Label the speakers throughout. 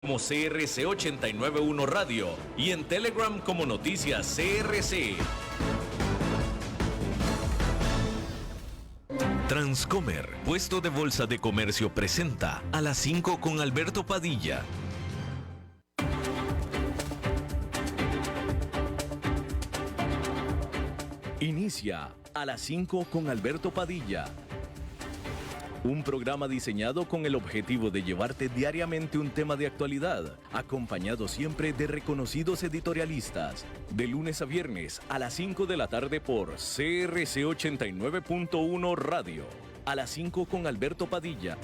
Speaker 1: Como CRC 891 Radio y en Telegram como Noticias CRC. Transcomer, puesto de bolsa de comercio, presenta a las 5 con Alberto Padilla. Inicia a las 5 con Alberto Padilla. Un programa diseñado con el objetivo de llevarte diariamente un tema de actualidad, acompañado siempre de reconocidos editorialistas, de lunes a viernes a las 5 de la tarde por CRC 89.1 Radio. A las 5 con Alberto Padilla.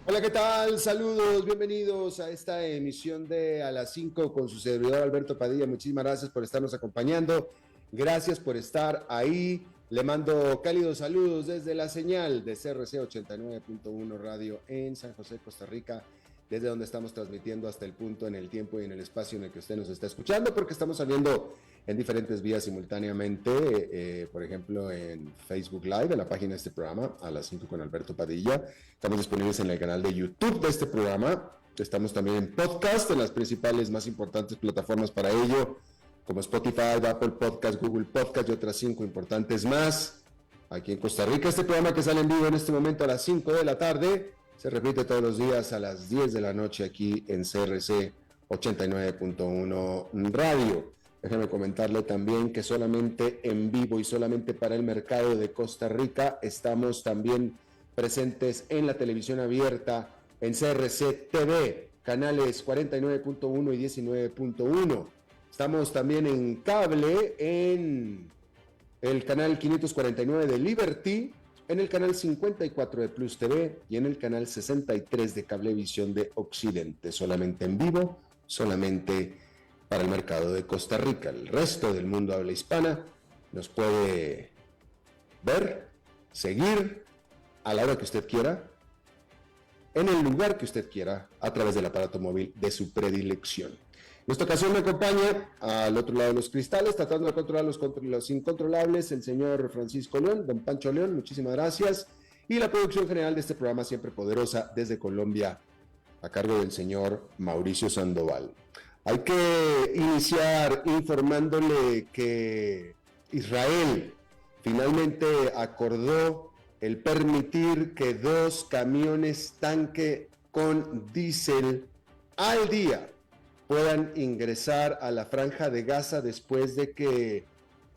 Speaker 2: Hola, ¿qué tal? Saludos, bienvenidos a esta emisión de A las 5 con su servidor Alberto Padilla. Muchísimas gracias por estarnos acompañando. Gracias por estar ahí. Le mando cálidos saludos desde la señal de CRC 89.1 Radio en San José, Costa Rica, desde donde estamos transmitiendo hasta el punto en el tiempo y en el espacio en el que usted nos está escuchando, porque estamos saliendo en diferentes vías simultáneamente, por ejemplo en Facebook Live, en la página de este programa, A las 5 con Alberto Padilla. Estamos disponibles en el canal de YouTube de este programa. Estamos también en podcast, en las principales más importantes plataformas para ello, como Spotify, Apple Podcast, Google Podcast y otras 5 importantes más. Aquí en Costa Rica, este programa que sale en vivo en este momento a las 5 de la tarde, se repite todos los días a las 10 de la noche aquí en CRC 89.1 Radio. Déjame comentarle también que solamente en vivo y solamente para el mercado de Costa Rica estamos también presentes en la televisión abierta, en CRC TV, canales 49.1 y 19.1. Estamos también en cable, en el canal 549 de Liberty, en el canal 54 de Plus TV y en el canal 63 de Cablevisión de Occidente. Solamente en vivo, solamente para el mercado de Costa Rica. El resto del mundo habla hispana nos puede ver, seguir a la hora que usted quiera, en el lugar que usted quiera, a través del aparato móvil de su predilección. En esta ocasión me acompaña al otro lado de los cristales, tratando de controlar los incontrolables, el señor Francisco León, don Pancho León, muchísimas gracias. Y la producción general de este programa, siempre poderosa, desde Colombia, a cargo del señor Mauricio Sandoval. Hay que iniciar informándole que Israel finalmente acordó el permitir que 2 camiones tanque con diésel al día puedan ingresar a la Franja de Gaza después de que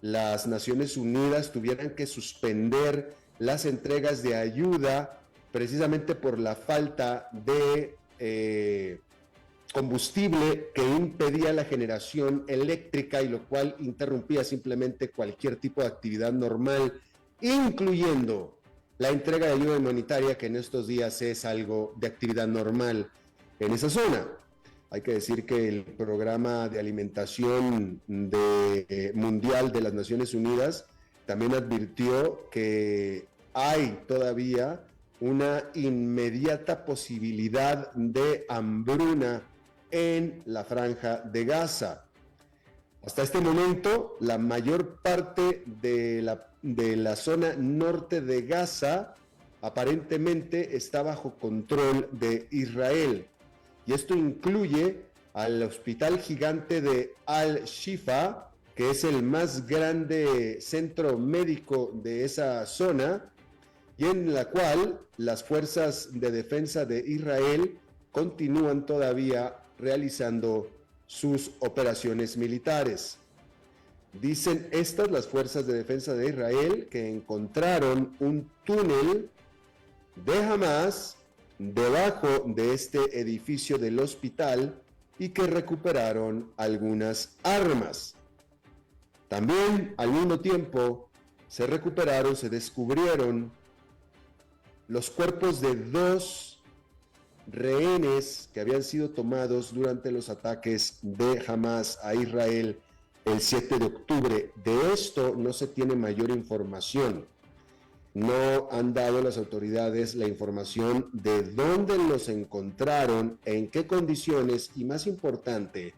Speaker 2: las Naciones Unidas tuvieran que suspender las entregas de ayuda precisamente por la falta de combustible que impedía la generación eléctrica y lo cual interrumpía simplemente cualquier tipo de actividad normal, incluyendo la entrega de ayuda humanitaria, que en estos días es algo de actividad normal en esa zona. Hay que decir que el programa de alimentación mundial de las Naciones Unidas también advirtió que hay todavía una inmediata posibilidad de hambruna en la Franja de Gaza. Hasta este momento, la mayor parte de la zona norte de Gaza aparentemente está bajo control de Israel. Y esto incluye al hospital gigante de Al-Shifa, que es el más grande centro médico de esa zona, y en la cual las fuerzas de defensa de Israel continúan todavía realizando sus operaciones militares. Dicen las fuerzas de defensa de Israel, que encontraron un túnel de Hamas debajo de este edificio del hospital y que recuperaron algunas armas. También, al mismo tiempo, se descubrieron los cuerpos de 2 rehenes que habían sido tomados durante los ataques de Hamas a Israel el 7 de octubre. De esto no se tiene mayor información. No han dado las autoridades la información de dónde los encontraron, en qué condiciones y, más importante,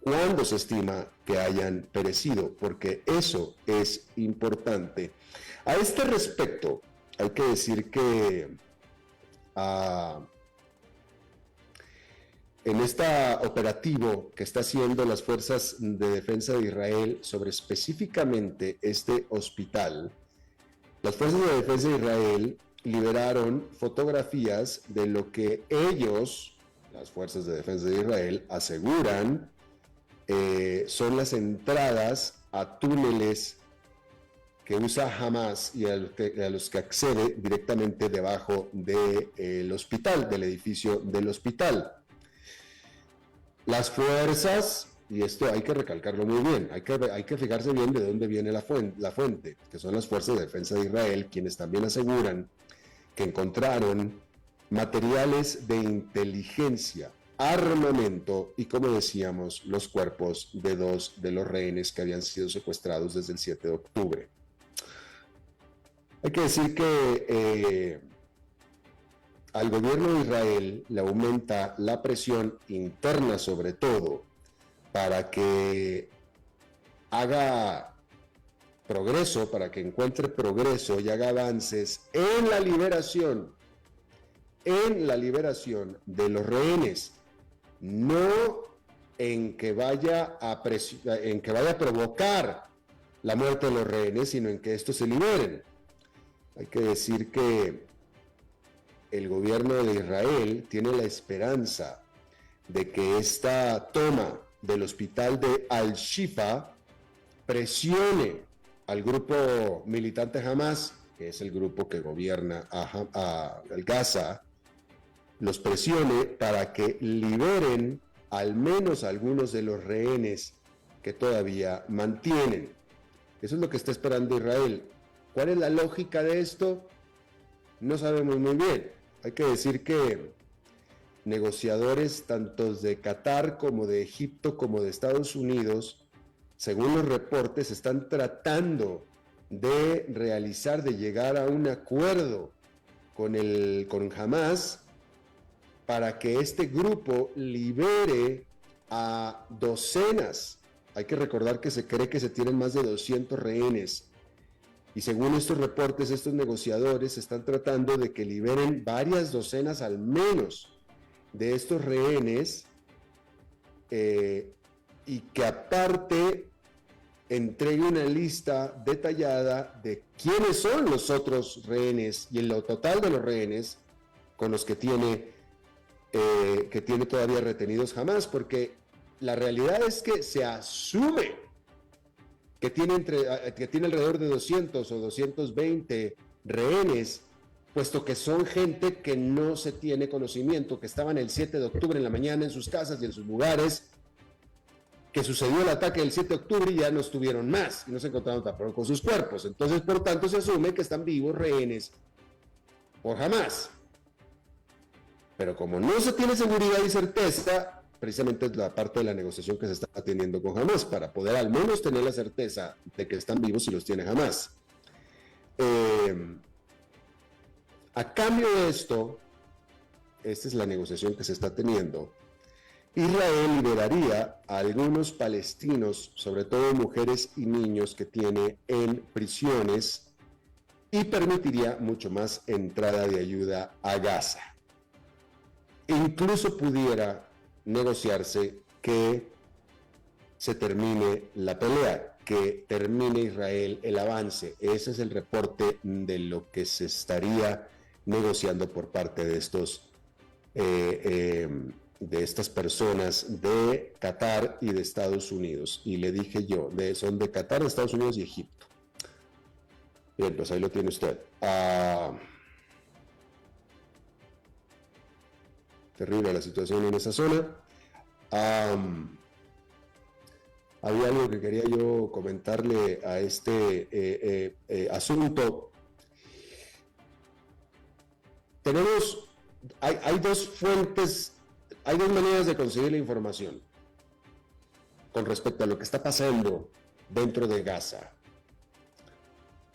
Speaker 2: cuándo se estima que hayan perecido, porque eso es importante. A este respecto, hay que decir que en este operativo que está haciendo las fuerzas de defensa de Israel sobre específicamente este hospital. Las fuerzas de defensa de Israel liberaron fotografías de lo que ellos, las fuerzas de defensa de Israel, aseguran son las entradas a túneles que usa Hamas y a los que accede directamente debajo del hospital, del edificio del hospital. Las fuerzas, y esto hay que recalcarlo muy bien, hay que fijarse bien de dónde viene la fuente, que son las fuerzas de defensa de Israel, quienes también aseguran que encontraron materiales de inteligencia, armamento y, como decíamos, los cuerpos de 2 de los rehenes que habían sido secuestrados desde el 7 de octubre. Hay que decir que al gobierno de Israel le aumenta la presión interna, sobre todo, para que haga progreso, para que encuentre progreso y haga avances en la liberación de los rehenes, no en que vaya a provocar la muerte de los rehenes, sino en que estos se liberen. Hay que decir que el gobierno de Israel tiene la esperanza de que esta toma del hospital de Al-Shifa presione al grupo militante Hamas, que es el grupo que gobierna a Gaza, los presione para que liberen al menos algunos de los rehenes que todavía mantienen. Eso es lo que está esperando Israel. ¿Cuál es la lógica de esto? No sabemos muy bien. Hay que decir que negociadores tanto de Qatar como de Egipto como de Estados Unidos, según los reportes, están tratando de llegar a un acuerdo con Hamas para que este grupo libere a docenas. Hay que recordar que se cree que se tienen más de 200 rehenes. Y según estos reportes, estos negociadores están tratando de que liberen varias docenas al menos de estos rehenes y que aparte entregue una lista detallada de quiénes son los otros rehenes y el total de los rehenes con los que tiene todavía retenidos Hamas, porque la realidad es que se asume que tiene alrededor de 200 o 220 rehenes, puesto que son gente que no se tiene conocimiento, que estaban el 7 de octubre en la mañana en sus casas y en sus lugares, que sucedió el ataque del 7 de octubre y ya no estuvieron más, y no se encontraron tampoco con sus cuerpos. Entonces, por tanto, se asume que están vivos rehenes por Hamas. Pero como no se tiene seguridad y certeza, precisamente es la parte de la negociación que se está teniendo con Hamas, para poder al menos tener la certeza de que están vivos si los tiene Hamas. A cambio de esto, esta es la negociación que se está teniendo, Israel liberaría a algunos palestinos, sobre todo mujeres y niños que tiene en prisiones, y permitiría mucho más entrada de ayuda a Gaza. Incluso pudiera negociarse que se termine la pelea, que termine Israel el avance. Ese es el reporte de lo que se estaría negociando por parte de estas personas de Qatar y de Estados Unidos. Y le dije yo, son de Qatar, de Estados Unidos y Egipto. Bien, pues ahí lo tiene usted. Terrible la situación en esa zona. Había algo que quería yo comentarle a este asunto. Hay dos fuentes, hay dos maneras de conseguir la información con respecto a lo que está pasando dentro de Gaza.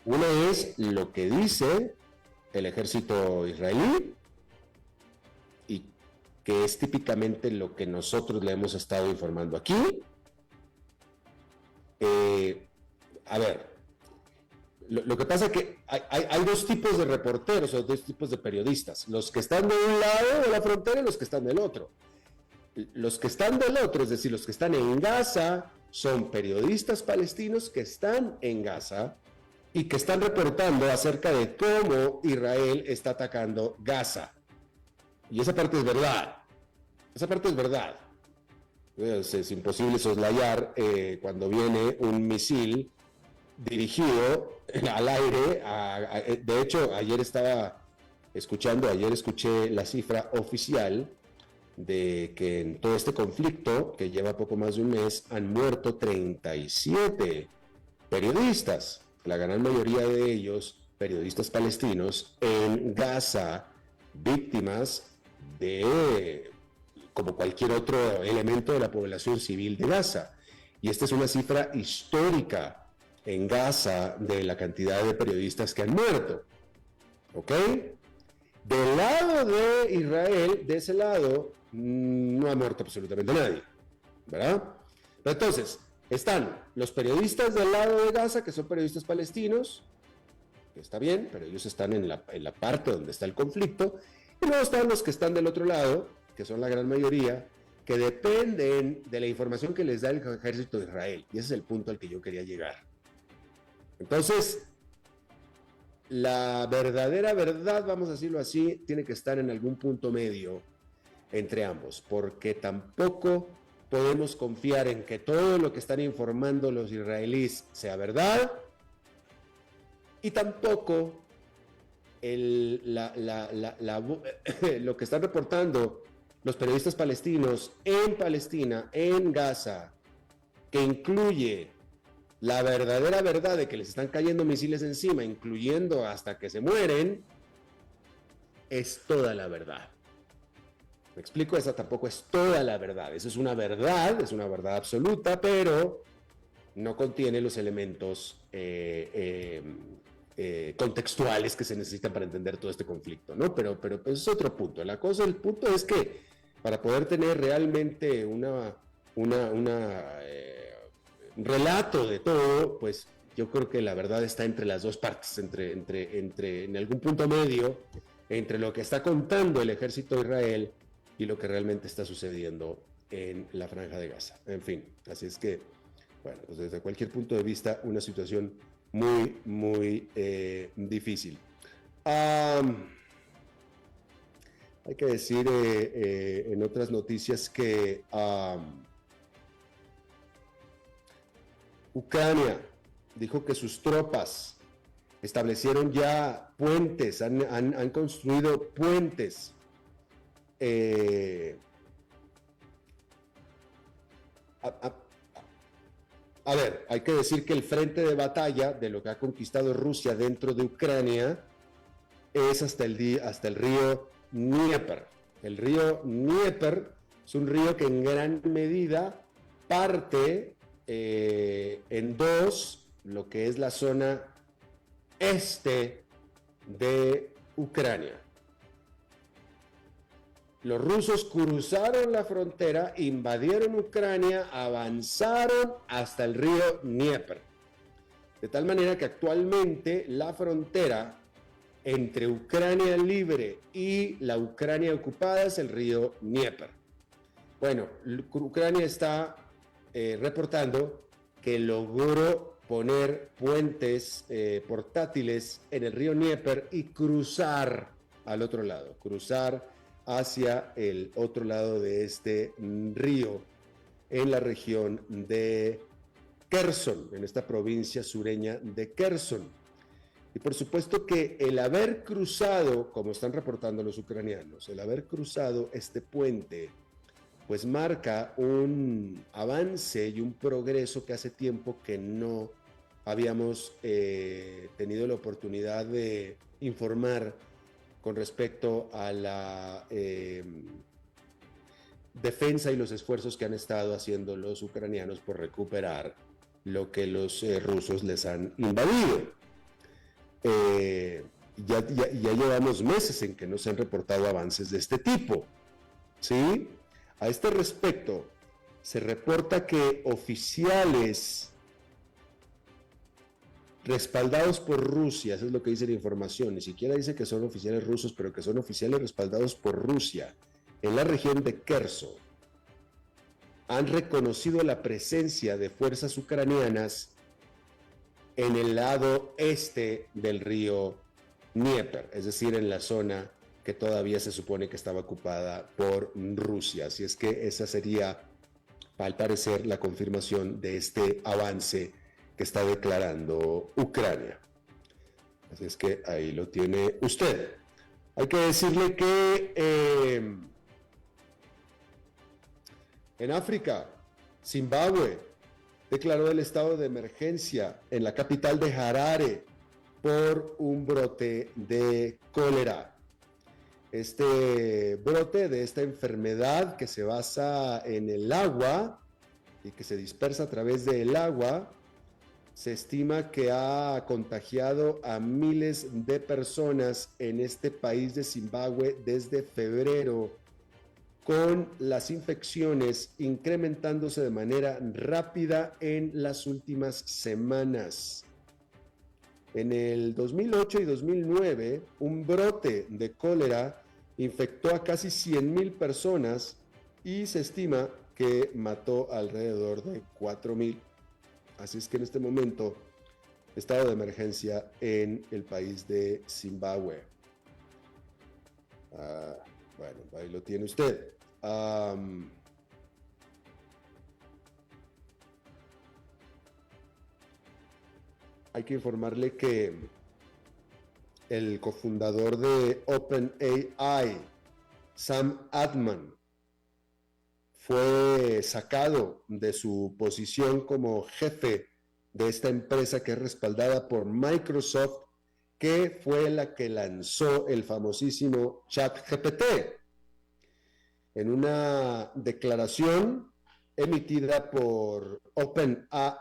Speaker 2: Una es lo que dice el ejército israelí, y que es típicamente lo que nosotros le hemos estado informando aquí. Lo que pasa es que hay dos tipos de reporteros o dos tipos de periodistas, los que están de un lado de la frontera y los que están del otro. Los que están del otro, es decir, los que están en Gaza, son periodistas palestinos que están en Gaza y que están reportando acerca de cómo Israel está atacando Gaza. Y esa parte es verdad. Esa parte es verdad. Es imposible soslayar cuando viene un misil dirigido al aire. De hecho, ayer escuché la cifra oficial de que en todo este conflicto, que lleva poco más de un mes, han muerto 37 periodistas, la gran mayoría de ellos periodistas palestinos, en Gaza, víctimas de, como cualquier otro elemento de la población civil de Gaza. Y esta es una cifra histórica en Gaza de la cantidad de periodistas que han muerto. ¿Ok? Del lado de Israel, de ese lado, no ha muerto absolutamente nadie, ¿verdad? Pero entonces, están los periodistas del lado de Gaza, que son periodistas palestinos, que está bien, pero ellos están en la parte donde está el conflicto, y luego están los que están del otro lado, que son la gran mayoría, que dependen de la información que les da el ejército de Israel, y ese es el punto al que yo quería llegar. Entonces, la verdadera verdad, vamos a decirlo así, tiene que estar en algún punto medio entre ambos, porque tampoco podemos confiar en que todo lo que están informando los israelíes sea verdad, y tampoco lo que están reportando los periodistas palestinos en Palestina, en Gaza, que incluye la verdadera verdad de que les están cayendo misiles encima, incluyendo hasta que se mueren, es toda la verdad. ¿Me explico? Esa tampoco es toda la verdad. Eso es una verdad absoluta, pero no contiene los elementos contextuales que se necesitan para entender todo este conflicto, ¿no? Pero pues es otro punto. El punto es que para poder tener realmente un relato de todo, pues yo creo que la verdad está entre las dos partes, entre en algún punto medio, entre lo que está contando el ejército de Israel y lo que realmente está sucediendo en la Franja de Gaza. En fin, así es que, bueno, pues desde cualquier punto de vista, una situación muy, muy difícil. Hay que decir en otras noticias que Ucrania dijo que sus tropas establecieron ya puentes, han construido puentes a ver, hay que decir que el frente de batalla de lo que ha conquistado Rusia dentro de Ucrania es hasta el río Dnieper. El río Dnieper es un río que en gran medida parte en dos lo que es la zona este de Ucrania. Los rusos cruzaron la frontera, invadieron Ucrania, avanzaron hasta el río Dnieper. De tal manera que actualmente la frontera entre Ucrania libre y la Ucrania ocupada es el río Dnieper. Bueno, Ucrania está reportando que logró poner puentes portátiles en el río Dnieper y cruzar al otro lado, cruzar hacia el otro lado de este río en la región de Kherson, en esta provincia sureña de Kherson. Y por supuesto que el haber cruzado, como están reportando los ucranianos, el haber cruzado este puente, pues marca un avance y un progreso que hace tiempo que no habíamos tenido la oportunidad de informar con respecto a la defensa y los esfuerzos que han estado haciendo los ucranianos por recuperar lo que los rusos les han invadido. Ya llevamos meses en que no se han reportado avances de este tipo, ¿sí? A este respecto, se reporta que oficiales respaldados por Rusia, eso es lo que dice la información, ni siquiera dice que son oficiales rusos, pero que son oficiales respaldados por Rusia, en la región de Kherson, han reconocido la presencia de fuerzas ucranianas en el lado este del río Dnieper, es decir, en la zona que todavía se supone que estaba ocupada por Rusia. Así es que esa sería, al parecer, la confirmación de este avance que está declarando Ucrania. Así es que ahí lo tiene usted. Hay que decirle que en África, Zimbabue declaró el estado de emergencia en la capital de Harare por un brote de cólera. Este brote de esta enfermedad que se basa en el agua y que se dispersa a través del agua, se estima que ha contagiado a miles de personas en este país de Zimbabue desde febrero, con las infecciones incrementándose de manera rápida en las últimas semanas. En el 2008 y 2009, un brote de cólera infectó a casi 100,000 personas y se estima que mató alrededor de 4,000. Así es que en este momento, estado de emergencia en el país de Zimbabue. Bueno, ahí lo tiene usted. Hay que informarle que el cofundador de OpenAI, Sam Altman, fue sacado de su posición como jefe de esta empresa que es respaldada por Microsoft, que fue la que lanzó el famosísimo ChatGPT. En una declaración emitida por OpenAI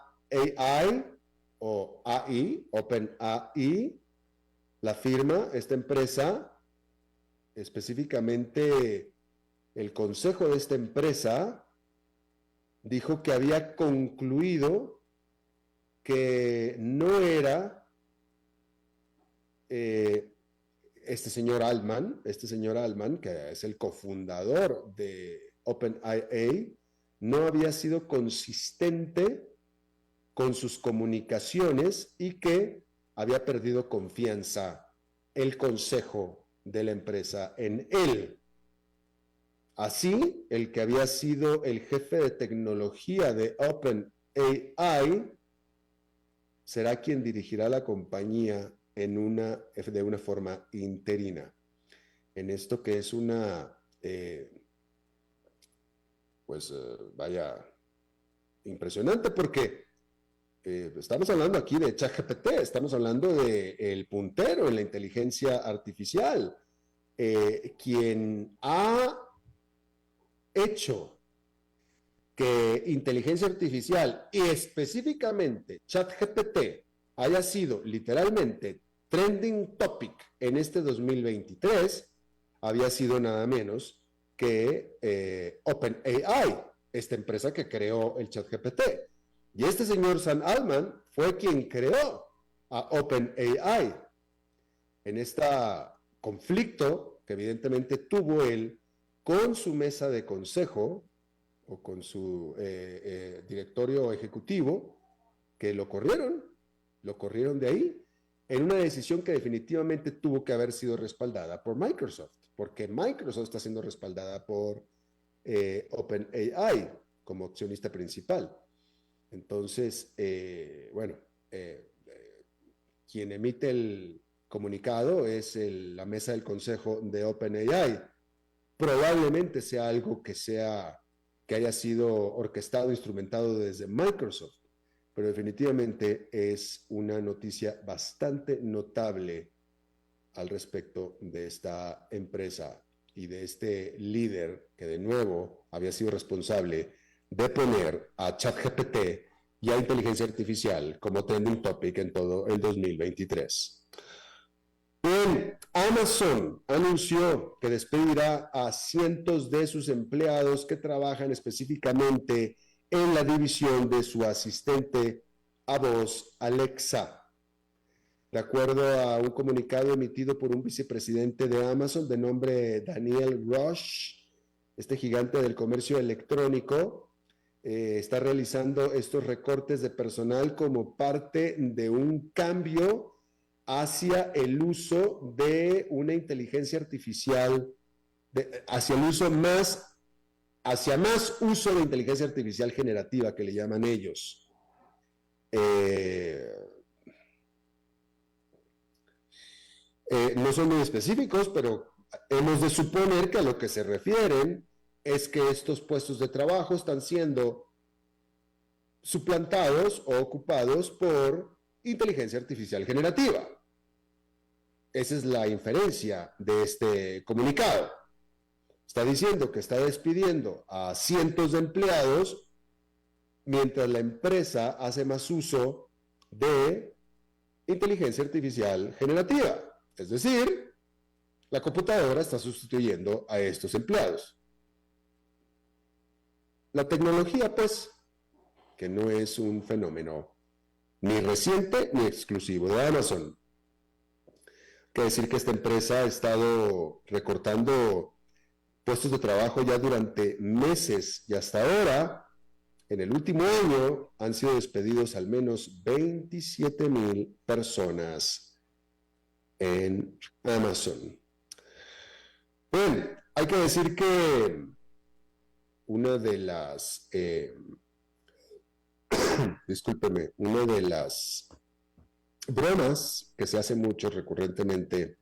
Speaker 2: o AI, OpenAI, la firma, esta empresa, específicamente el consejo de esta empresa, dijo que había concluido que no era este señor Altman, que es el cofundador de OpenAI, no había sido consistente con sus comunicaciones y que había perdido confianza el consejo de la empresa en él. Así, el que había sido el jefe de tecnología de OpenAI será quien dirigirá la compañía de una forma interina. En esto que es una, vaya, impresionante, porque estamos hablando aquí de ChatGPT, estamos hablando del puntero en la inteligencia artificial, quien ha hecho que inteligencia artificial y específicamente ChatGPT haya sido literalmente trending topic en este 2023, había sido nada menos que OpenAI, esta empresa que creó el ChatGPT. Y este señor Sam Altman fue quien creó a OpenAI en este conflicto que evidentemente tuvo él con su mesa de consejo o con su directorio ejecutivo, que lo corrieron de ahí, en una decisión que definitivamente tuvo que haber sido respaldada por Microsoft, porque Microsoft está siendo respaldada por OpenAI como accionista principal. Entonces, quien emite el comunicado es la mesa del consejo de OpenAI. Probablemente sea algo que haya sido orquestado, instrumentado desde Microsoft, pero definitivamente es una noticia bastante notable al respecto de esta empresa y de este líder que de nuevo había sido responsable de poner a ChatGPT y a inteligencia artificial como trending topic en todo el 2023. Bien, Amazon anunció que despedirá a cientos de sus empleados que trabajan específicamente en la división de su asistente a voz Alexa. de acuerdo a un comunicado emitido por un vicepresidente de Amazon de nombre Daniel Rush. Este gigante del comercio electrónico está realizando estos recortes de personal como parte de un cambio hacia el uso de una inteligencia artificial, hacia más uso de inteligencia artificial generativa, que le llaman ellos. No son muy específicos, pero hemos de suponer que a lo que se refieren es que estos puestos de trabajo están siendo suplantados o ocupados por inteligencia artificial generativa. Esa es la inferencia de este comunicado. Está diciendo que está despidiendo a cientos de empleados mientras la empresa hace más uso de inteligencia artificial generativa. Es decir, la computadora está sustituyendo a estos empleados. La tecnología, pues, que no es un fenómeno ni reciente ni exclusivo de Amazon. Quiere decir que esta empresa ha estado recortando puestos de trabajo ya durante meses y hasta ahora, en el último año, han sido despedidos al menos 27,000 personas en Amazon. Bueno, hay que decir que una de las una de las bromas que se hace mucho recurrentemente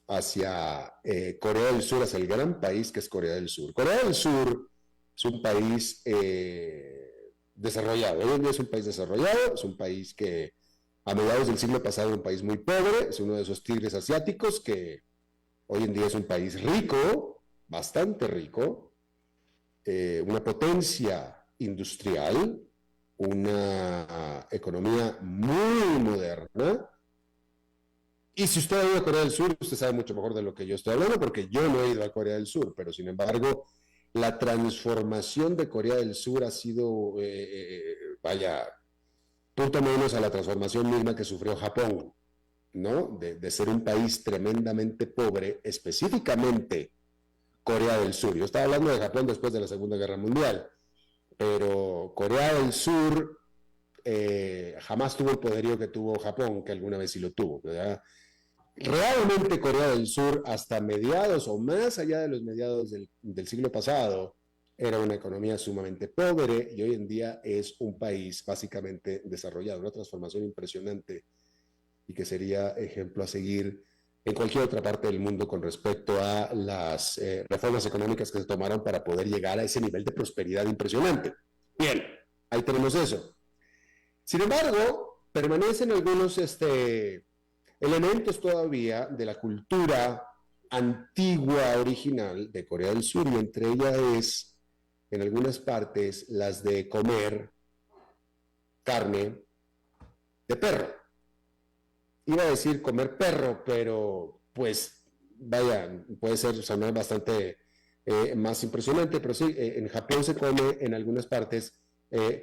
Speaker 2: hacia Corea del Sur, hacia el gran país que es Corea del Sur. Corea del Sur es un país desarrollado, hoy en día es un país desarrollado, es un país que a mediados del siglo pasado era un país muy pobre, es uno de esos tigres asiáticos que hoy en día es un país rico, bastante rico, una potencia industrial, una economía muy moderna. Y si usted ha ido a Corea del Sur, usted sabe mucho mejor de lo que yo estoy hablando, porque yo no he ido a Corea del Sur, pero sin embargo, la transformación de Corea del Sur ha sido, punto menos a la transformación misma que sufrió Japón, ¿no? De ser un país tremendamente pobre, específicamente Corea del Sur. Yo estaba hablando de Japón después de la Segunda Guerra Mundial, pero Corea del Sur jamás tuvo el poderío que tuvo Japón, que alguna vez sí lo tuvo, ¿verdad? Realmente Corea del Sur, hasta mediados o más allá de los mediados del siglo pasado, era una economía sumamente pobre y hoy en día es un país básicamente desarrollado, una transformación impresionante y que sería ejemplo a seguir en cualquier otra parte del mundo con respecto a las reformas económicas que se tomaron para poder llegar a ese nivel de prosperidad impresionante. Bien, ahí tenemos eso. Sin embargo, permanecen algunos elementos todavía de la cultura antigua, original de Corea del Sur, y entre ellas es, en algunas partes, las de comer carne de perro. Iba a decir comer perro, pero pues vaya, puede sonar bastante más impresionante, pero sí, en Japón se come en algunas partes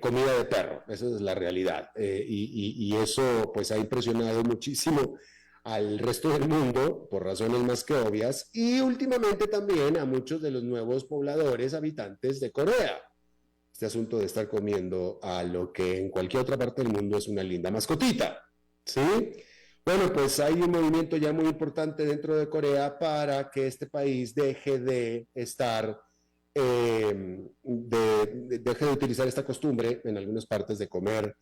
Speaker 2: comida de perro, esa es la realidad, y eso pues ha impresionado muchísimo al resto del mundo por razones más que obvias, y últimamente también a muchos de los nuevos pobladores, habitantes de Corea. Este asunto de estar comiendo a lo que en cualquier otra parte del mundo es una linda mascotita, ¿sí? Bueno, pues hay un movimiento ya muy importante dentro de Corea para que este país deje de estar, deje de utilizar esta costumbre en algunas partes de comer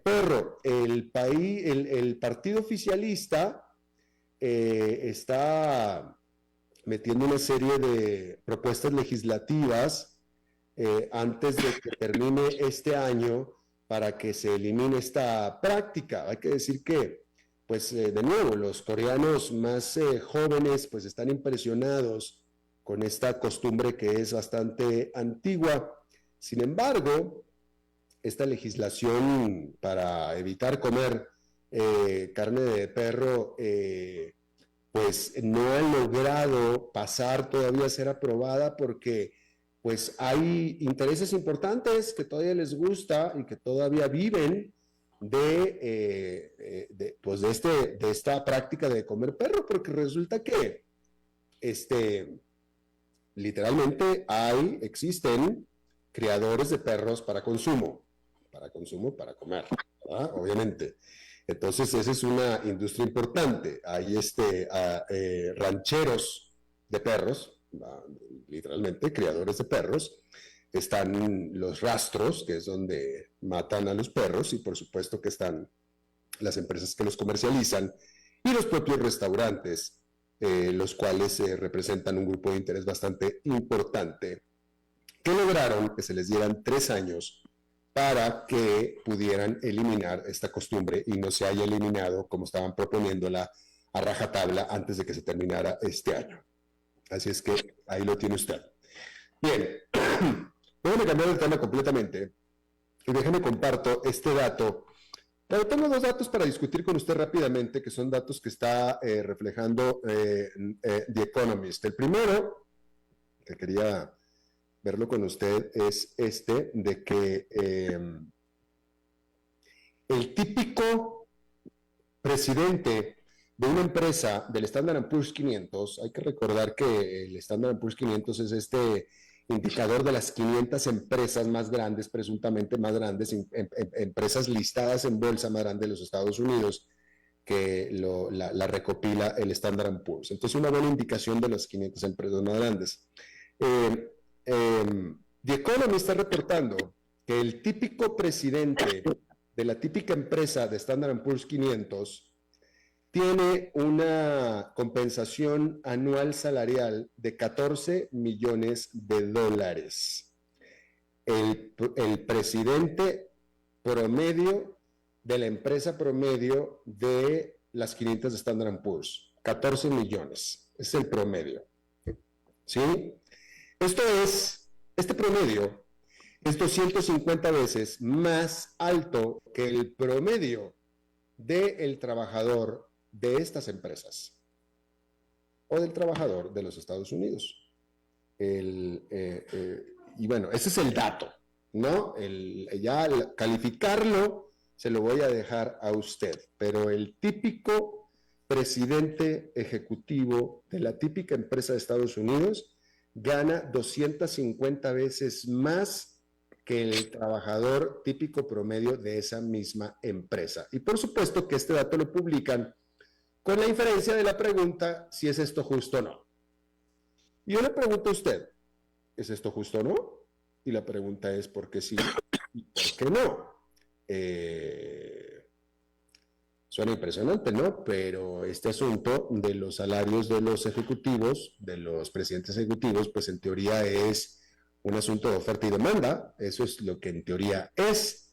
Speaker 2: perro. El partido oficialista está metiendo una serie de propuestas legislativas antes de que termine este año para que se elimine esta práctica. Hay que decir que, pues de nuevo, los coreanos más jóvenes pues están impresionados con esta costumbre que es bastante antigua. Sin embargo, esta legislación para evitar comer carne de perro pues no ha logrado pasar todavía a ser aprobada porque pues hay intereses importantes que todavía les gusta y que todavía viven de esta práctica de comer perro, porque resulta que literalmente existen criadores de perros para consumo, para comer, ¿verdad? Obviamente. Entonces, esa es una industria importante. Hay rancheros de perros, literalmente criadores de perros. Están los rastros, que es donde matan a los perros, y por supuesto que están las empresas que los comercializan y los propios restaurantes, los cuales representan un grupo de interés bastante importante, que lograron que se les dieran 3 años para que pudieran eliminar esta costumbre y no se haya eliminado como estaban proponiéndola a rajatabla antes de que se terminara este año. Así es que ahí lo tiene usted. Bien, déjame cambiar el tema completamente y déjame comparto este dato. Pero tengo 2 datos para discutir con usted rápidamente, que son datos que está reflejando The Economist. El primero, que quería verlo con usted, es de que el típico presidente de una empresa del Standard & Poor's 500, hay que recordar que el Standard & Poor's 500 es este indicador de las 500 empresas más grandes, presuntamente más grandes, empresas listadas en bolsa más grandes de los Estados Unidos, que la recopila el Standard & Poor's. Entonces, una buena indicación de las 500 empresas más grandes. The Economist está reportando que el típico presidente de la típica empresa de Standard & Poor's 500 tiene una compensación anual salarial de $14 millones. El presidente promedio de la empresa promedio de las 500 de Standard & Poor's, 14 millones, es el promedio. ¿Sí? Este promedio es 250 veces más alto que el promedio del trabajador de estas empresas o del trabajador de los Estados Unidos. Y bueno, ese es el dato, ¿no? Calificarlo se lo voy a dejar a usted, pero el típico presidente ejecutivo de la típica empresa de Estados Unidos gana 250 veces más que el trabajador típico promedio de esa misma empresa. Y por supuesto que este dato lo publican con la inferencia de la pregunta si es esto justo o no. Y yo le pregunto a usted, ¿es esto justo o no? Y la pregunta es ¿por qué sí y por qué no? Suena impresionante, ¿no? Pero este asunto de los salarios de los ejecutivos, de los presidentes ejecutivos, pues en teoría es un asunto de oferta y demanda. Eso es lo que en teoría es.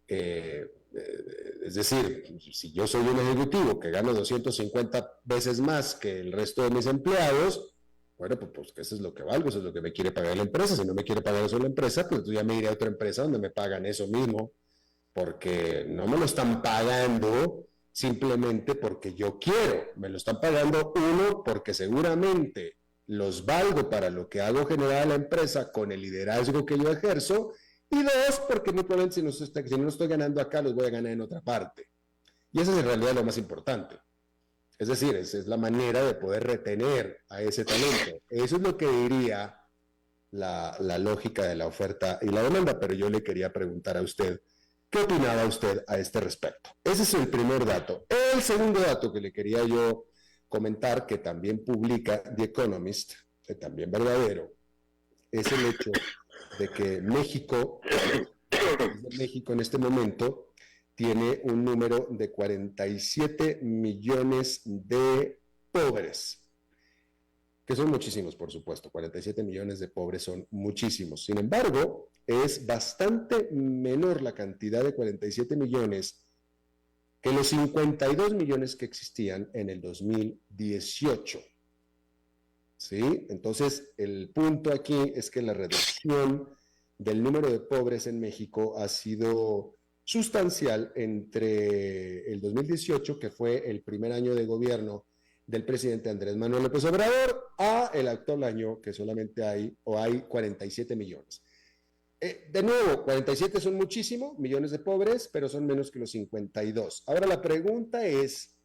Speaker 2: Es decir, si yo soy un ejecutivo que gano 250 veces más que el resto de mis empleados, bueno, pues eso es lo que valgo, eso es lo que me quiere pagar la empresa. Si no me quiere pagar eso la empresa, pues ya me iré a otra empresa donde me pagan eso mismo, porque no me lo están pagando simplemente porque yo quiero, me lo están pagando uno porque seguramente los valgo para lo que hago generar a la empresa con el liderazgo que yo ejerzo, y 2, porque muy probablemente si no estoy ganando acá, los voy a ganar en otra parte. Y eso es en realidad lo más importante. Es decir, esa es la manera de poder retener a ese talento. Eso es lo que diría la lógica de la oferta y la demanda, pero yo le quería preguntar a usted, ¿qué opinaba usted a este respecto? Ese es el primer dato. El segundo dato que le quería yo comentar, que también publica The Economist, que también verdadero, es el hecho de que México en este momento tiene un número de 47 millones de pobres, que son muchísimos, por supuesto. 47 millones de pobres son muchísimos. Sin embargo, es bastante menor la cantidad de 47 millones que los 52 millones que existían en el 2018. ¿Sí? Entonces, el punto aquí es que la reducción del número de pobres en México ha sido sustancial entre el 2018, que fue el primer año de gobierno del presidente Andrés Manuel López Obrador, a el actual año, que solamente hay 47 millones. De nuevo, 47 son muchísimo, millones de pobres, pero son menos que los 52. Ahora la pregunta es,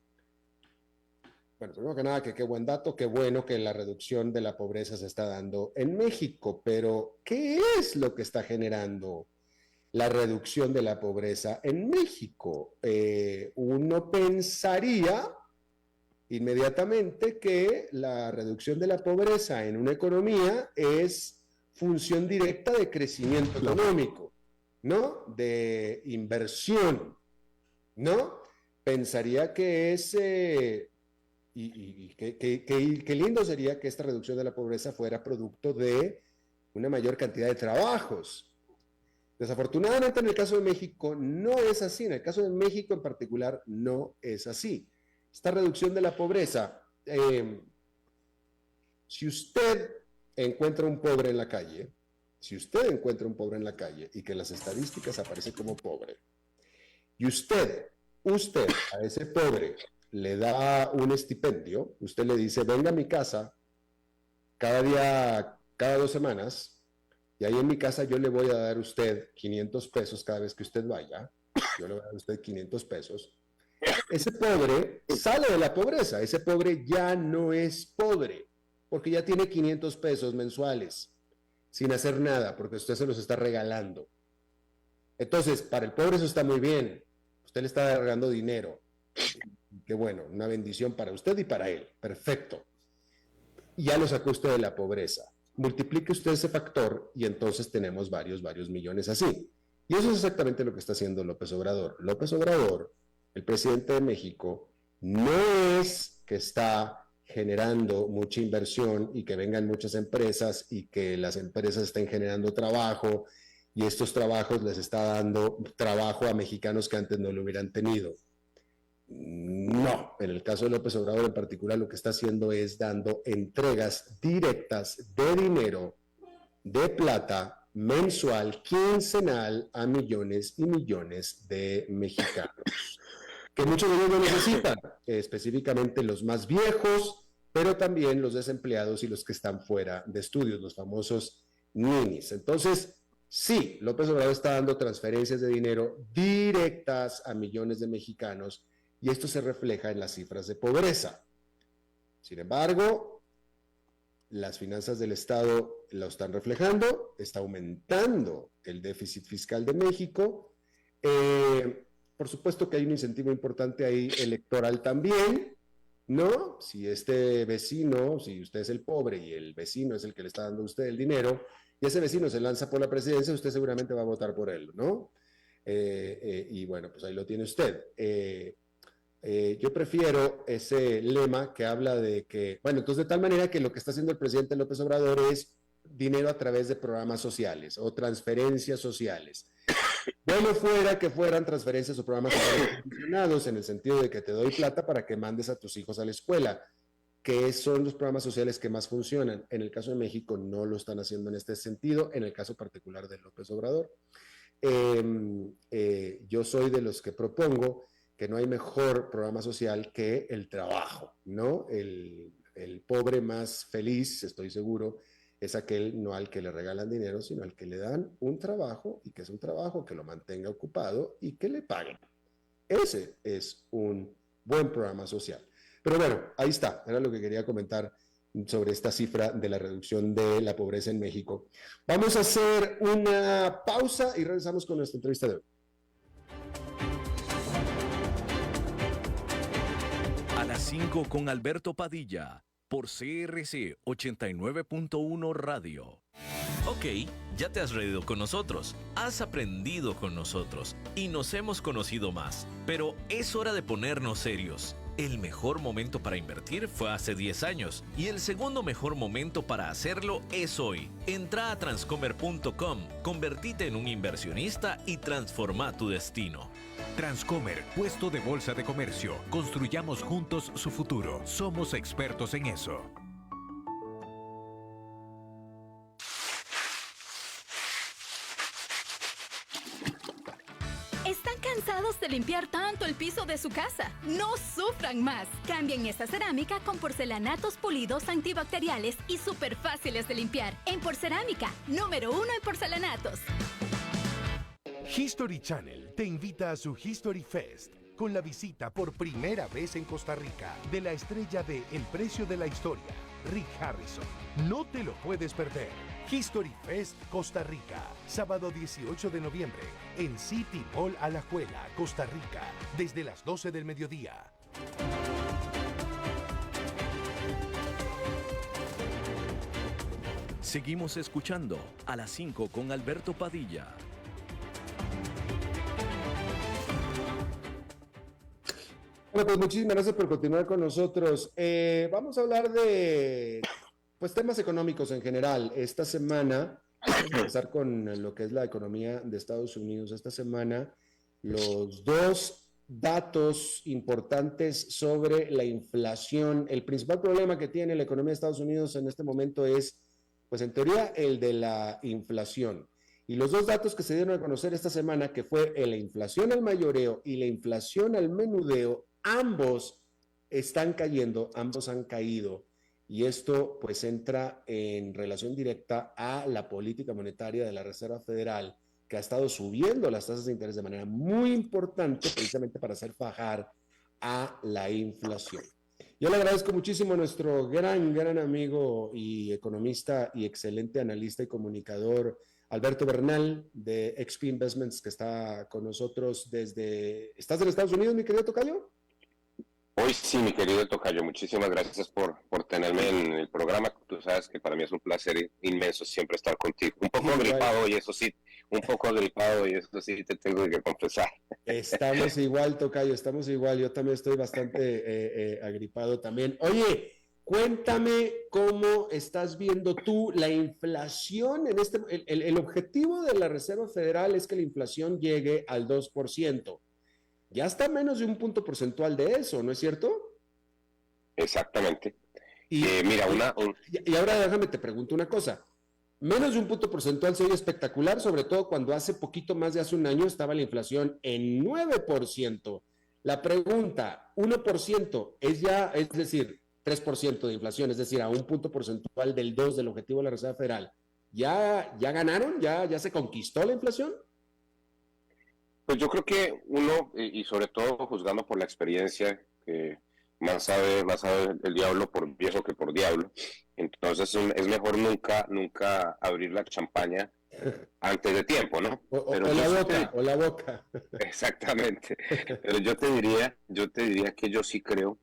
Speaker 2: bueno, primero que nada, que qué buen dato, qué bueno que la reducción de la pobreza se está dando en México, pero ¿qué es lo que está generando la reducción de la pobreza en México? Uno pensaría inmediatamente que la reducción de la pobreza en una economía es función directa de crecimiento económico, ¿no? De inversión, ¿no? Pensaría que es, qué lindo sería que esta reducción de la pobreza fuera producto de una mayor cantidad de trabajos. Desafortunadamente en el caso de México no es así, en el caso de México en particular no es así. Esta reducción de la pobreza, si usted encuentra un pobre en la calle, si usted encuentra un pobre en la calle y que las estadísticas aparece como pobre, y usted a ese pobre le da un estipendio, usted le dice, venga a mi casa cada día, cada 2 semanas, y ahí en mi casa yo le voy a dar a usted 500 pesos cada vez que usted vaya, yo le voy a dar a usted 500 pesos, ese pobre sale de la pobreza, ese pobre ya no es pobre, porque ya tiene 500 pesos mensuales, sin hacer nada, porque usted se los está regalando. Entonces, para el pobre eso está muy bien, usted le está regalando dinero, qué bueno, una bendición para usted y para él, perfecto. Y ya lo sacó usted de la pobreza. Multiplique usted ese factor y entonces tenemos varios millones así. Y eso es exactamente lo que está haciendo López Obrador. López Obrador, el presidente de México, no es que está generando mucha inversión y que vengan muchas empresas y que las empresas estén generando trabajo y estos trabajos les está dando trabajo a mexicanos que antes no lo hubieran tenido. No, en el caso de López Obrador en particular lo que está haciendo es dando entregas directas de dinero, de plata, mensual, quincenal a millones y millones de mexicanos, que muchos de ellos lo necesitan, específicamente los más viejos, pero también los desempleados y los que están fuera de estudios, los famosos ninis. Entonces, sí, López Obrador está dando transferencias de dinero directas a millones de mexicanos y esto se refleja en las cifras de pobreza. Sin embargo, las finanzas del Estado lo están reflejando, está aumentando el déficit fiscal de México. Por supuesto que hay un incentivo importante ahí electoral también, ¿no? Si este vecino, si usted es el pobre y el vecino es el que le está dando a usted el dinero, y ese vecino se lanza por la presidencia, usted seguramente va a votar por él, ¿no? Y bueno, pues ahí lo tiene usted. Yo prefiero ese lema que habla de que, bueno, entonces de tal manera que lo que está haciendo el presidente López Obrador es dinero a través de programas sociales o transferencias sociales. Bueno fuera que fueran transferencias o programas sociales en el sentido de que te doy plata para que mandes a tus hijos a la escuela, que son los programas sociales que más funcionan. En el caso de México no lo están haciendo en este sentido, en el caso particular de López Obrador. Yo soy de los que propongo que no hay mejor programa social que el trabajo, ¿no? El pobre más feliz, estoy seguro, es aquel no al que le regalan dinero, sino al que le dan un trabajo y que es un trabajo que lo mantenga ocupado y que le paguen. Ese es un buen programa social. Pero bueno, ahí está, era lo que quería comentar sobre esta cifra de la reducción de la pobreza en México. Vamos a hacer una pausa y regresamos con nuestra entrevista de hoy.
Speaker 1: A las 5 con Alberto Padilla, por CRC 89.1 Radio.
Speaker 3: Ok, ya te has reído con nosotros, has aprendido con nosotros y nos hemos conocido más. Pero es hora de ponernos serios. El mejor momento para invertir fue hace 10 años y el segundo mejor momento para hacerlo es hoy. Entra a transcomer.com, convertite en un inversionista y transforma tu destino.
Speaker 4: Transcomer, puesto de bolsa de comercio. Construyamos juntos su futuro. Somos expertos en eso.
Speaker 5: ¿Están cansados de limpiar tanto el piso de su casa? No sufran más. Cambien esta cerámica con porcelanatos pulidos antibacteriales y súper fáciles de limpiar. En Porcerámica, número 1 en porcelanatos.
Speaker 6: History Channel te invita a su History Fest con la visita por primera vez en Costa Rica de la estrella de El Precio de la Historia, Rick Harrison. No te lo puedes perder. History Fest Costa Rica, sábado 18 de noviembre, en City Mall Alajuela, Costa Rica, desde las 12 del mediodía.
Speaker 1: Seguimos escuchando a las 5 con Alberto Padilla.
Speaker 2: Bueno, pues muchísimas gracias por continuar con nosotros. Vamos a hablar de temas económicos en general. Esta semana, vamos a empezar con lo que es la economía de Estados Unidos. Esta semana, los dos datos importantes sobre la inflación. El principal problema que tiene la economía de Estados Unidos en este momento es, pues en teoría, el de la inflación. Y los dos datos que se dieron a conocer esta semana, que fue la inflación al mayoreo y la inflación al menudeo, ambos están cayendo, ambos han caído. Y esto pues entra en relación directa a la política monetaria de la Reserva Federal, que ha estado subiendo las tasas de interés de manera muy importante, precisamente para hacer fajar a la inflación. Yo le agradezco muchísimo a nuestro gran amigo y economista y excelente analista y comunicador, Alberto Bernal, de XP Investments, que está con nosotros desde... ¿Estás en Estados Unidos, mi querido tocayo?
Speaker 7: Hoy sí, mi querido tocayo, muchísimas gracias por tenerme en el programa. Tú sabes que para mí es un placer inmenso siempre estar contigo. Un poco gripado y eso sí, te tengo que confesar.
Speaker 2: Estamos igual, tocayo, estamos igual. Yo también estoy bastante agripado también. Oye, cuéntame cómo estás viendo tú la inflación en el objetivo de la Reserva Federal es que la inflación llegue al 2%. Ya está menos de un punto porcentual de eso, ¿no es cierto?
Speaker 7: Exactamente.
Speaker 2: Y ahora déjame te pregunto una cosa. Menos de un punto porcentual se oye espectacular, sobre todo cuando hace poquito más de hace un año estaba la inflación en 9%. La pregunta, 1% es decir, 3% de inflación, es decir, a un punto porcentual del 2% del objetivo de la Reserva Federal. ¿Ya ganaron? ¿Ya se conquistó la inflación?
Speaker 7: Pues yo creo que uno, y sobre todo juzgando por la experiencia, que más sabe el diablo por viejo que por diablo, entonces es mejor nunca abrir la champaña antes de tiempo, ¿no?
Speaker 2: O la boca.
Speaker 7: Exactamente. Pero yo te diría que yo sí creo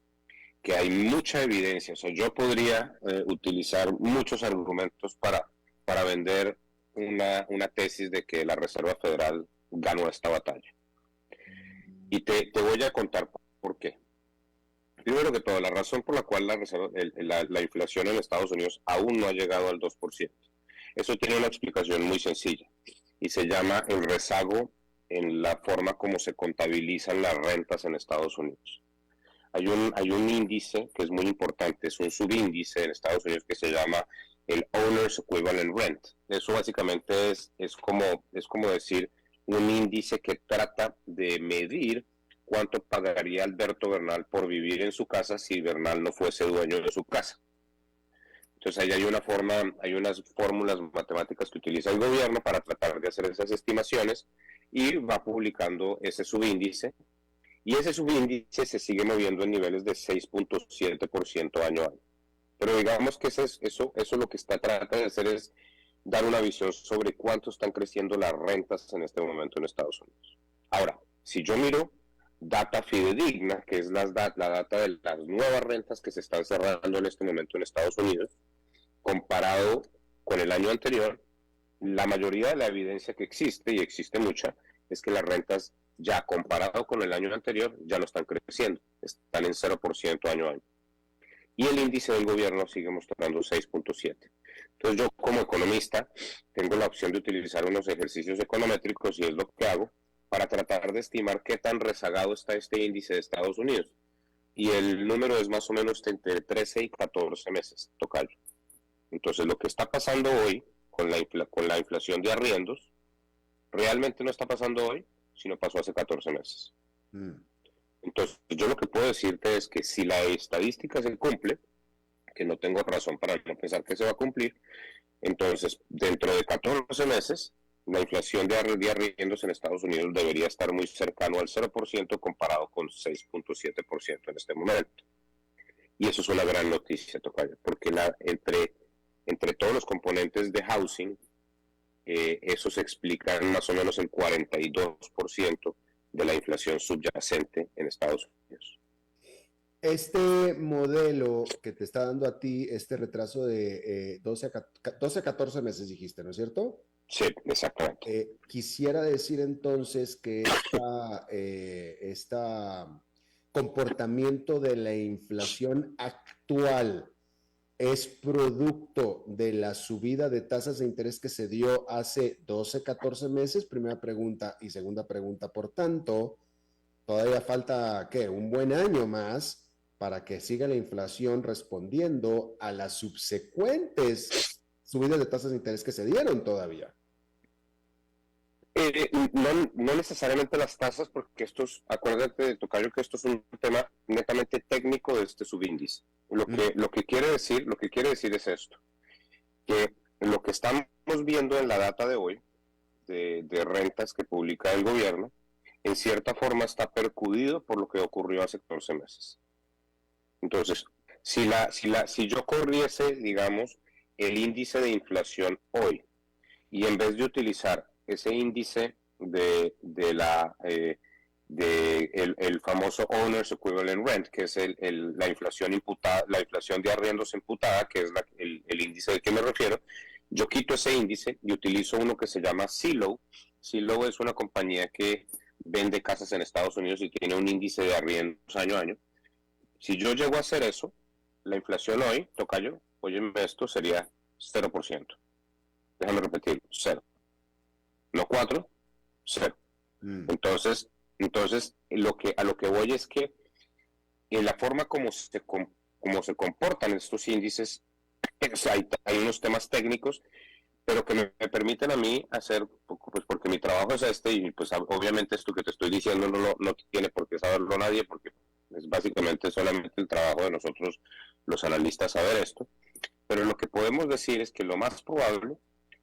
Speaker 7: que hay mucha evidencia. O sea, yo podría utilizar muchos argumentos para vender una tesis de que la Reserva Federal ganó esta batalla. Y te voy a contar por qué. Primero que todo, la razón por la cual la inflación en Estados Unidos aún no ha llegado al 2%. Eso tiene una explicación muy sencilla y se llama el rezago en la forma como se contabilizan las rentas en Estados Unidos. Hay un índice que es muy importante, es un subíndice en Estados Unidos que se llama el Owner's Equivalent Rent. Eso básicamente es como decir un índice que trata de medir cuánto pagaría Alberto Bernal por vivir en su casa si Bernal no fuese dueño de su casa. Entonces ahí hay unas fórmulas matemáticas que utiliza el gobierno para tratar de hacer esas estimaciones y va publicando ese subíndice. Y ese subíndice se sigue moviendo en niveles de 6.7% año a año. Pero digamos que eso lo que trata de hacer es dar una visión sobre cuánto están creciendo las rentas en este momento en Estados Unidos. Ahora, si yo miro data fidedigna, que es la data de las nuevas rentas que se están cerrando en este momento en Estados Unidos, comparado con el año anterior, la mayoría de la evidencia que existe, y existe mucha, es que las rentas ya comparado con el año anterior ya no están creciendo, están en 0% año a año. Y el índice del gobierno sigue mostrando 6.7. Entonces yo como economista tengo la opción de utilizar unos ejercicios econométricos y es lo que hago para tratar de estimar qué tan rezagado está este índice de Estados Unidos. Y el número es más o menos entre 13 y 14 meses, tocayo. Entonces lo que está pasando hoy con la inflación de arriendos, realmente no está pasando hoy, sino pasó hace 14 meses.
Speaker 2: Mm.
Speaker 7: Entonces, yo lo que puedo decirte es que si la estadística se cumple, que no tengo razón para no pensar que se va a cumplir, entonces, dentro de 14 meses, la inflación de arriendos en Estados Unidos debería estar muy cercano al 0% comparado con 6.7% en este momento. Y eso es una gran noticia, tocayo, porque entre todos los componentes de housing, esos explican más o menos el 42% de la inflación subyacente en Estados Unidos.
Speaker 2: Este modelo que te está dando a ti, este retraso de 12 a 14 meses, dijiste, ¿no es cierto?
Speaker 7: Sí, exactamente.
Speaker 2: Quisiera decir entonces que este comportamiento de la inflación actual es producto de la subida de tasas de interés que se dio hace 12, 14 meses, primera pregunta. Y segunda pregunta, por tanto, todavía falta, ¿qué? Un buen año más para que siga la inflación respondiendo a las subsecuentes subidas de tasas de interés que se dieron todavía.
Speaker 7: No necesariamente las tasas, porque acuérdate, tocayo, que esto es un tema netamente técnico de este subíndice. Lo que quiere decir es esto, que lo que estamos viendo en la data de hoy, de rentas que publica el gobierno, en cierta forma está percudido por lo que ocurrió hace 14 meses. Entonces, si yo corriese, digamos, el índice de inflación hoy, y en vez de utilizar ese índice el famoso Owner's Equivalent Rent, que es la inflación imputada, la inflación de arriendos imputada, que es el índice al que me refiero, yo quito ese índice y utilizo uno que se llama Zillow. Zillow es una compañía que vende casas en Estados Unidos y tiene un índice de arriendos año a año. Si yo llego a hacer eso, la inflación hoy, tocayo, óyeme esto, sería 0%. Déjame repetir, 0. No 4, 0. Entonces a lo que voy es que en la forma como se comportan estos índices, hay unos temas técnicos, pero que me permiten a mí hacer, pues porque mi trabajo es este, y pues obviamente esto que te estoy diciendo no tiene por qué saberlo nadie, porque es básicamente solamente el trabajo de nosotros los analistas saber esto, pero lo que podemos decir es que lo más probable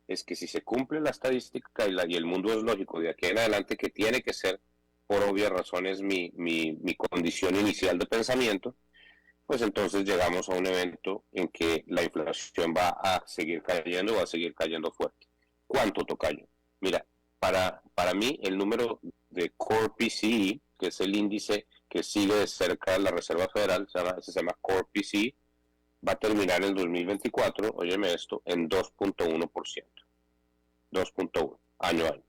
Speaker 7: es que si se cumple la estadística y el mundo es lógico de aquí en adelante, que tiene que ser, por obvias razones, mi condición inicial de pensamiento, pues entonces llegamos a un evento en que la inflación va a seguir cayendo fuerte. ¿Cuánto, tocayo? Mira, para mí el número de Core PCE, que es el índice que sigue de cerca la Reserva Federal, se llama Core PCE, va a terminar el 2024, óyeme esto, en 2.1%. 2.1, año a año.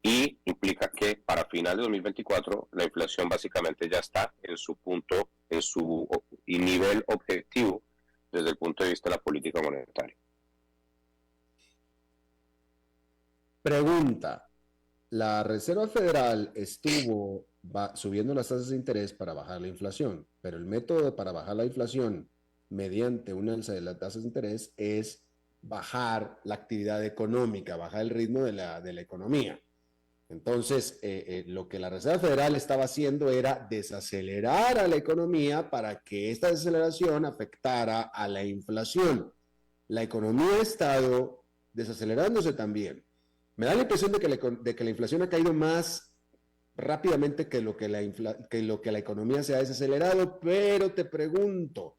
Speaker 7: Y implica que para final de 2024 la inflación básicamente ya está en su punto, en su nivel objetivo desde el punto de vista de la política monetaria.
Speaker 2: Pregunta. La Reserva Federal estuvo subiendo las tasas de interés para bajar la inflación, pero el método para bajar la inflación mediante una alza de las tasas de interés es bajar la actividad económica, bajar el ritmo de la economía. Entonces, lo que la Reserva Federal estaba haciendo era desacelerar a la economía para que esta desaceleración afectara a la inflación. La economía ha estado desacelerándose también. Me da la impresión de que la inflación ha caído más rápidamente que lo que la economía se ha desacelerado, pero te pregunto,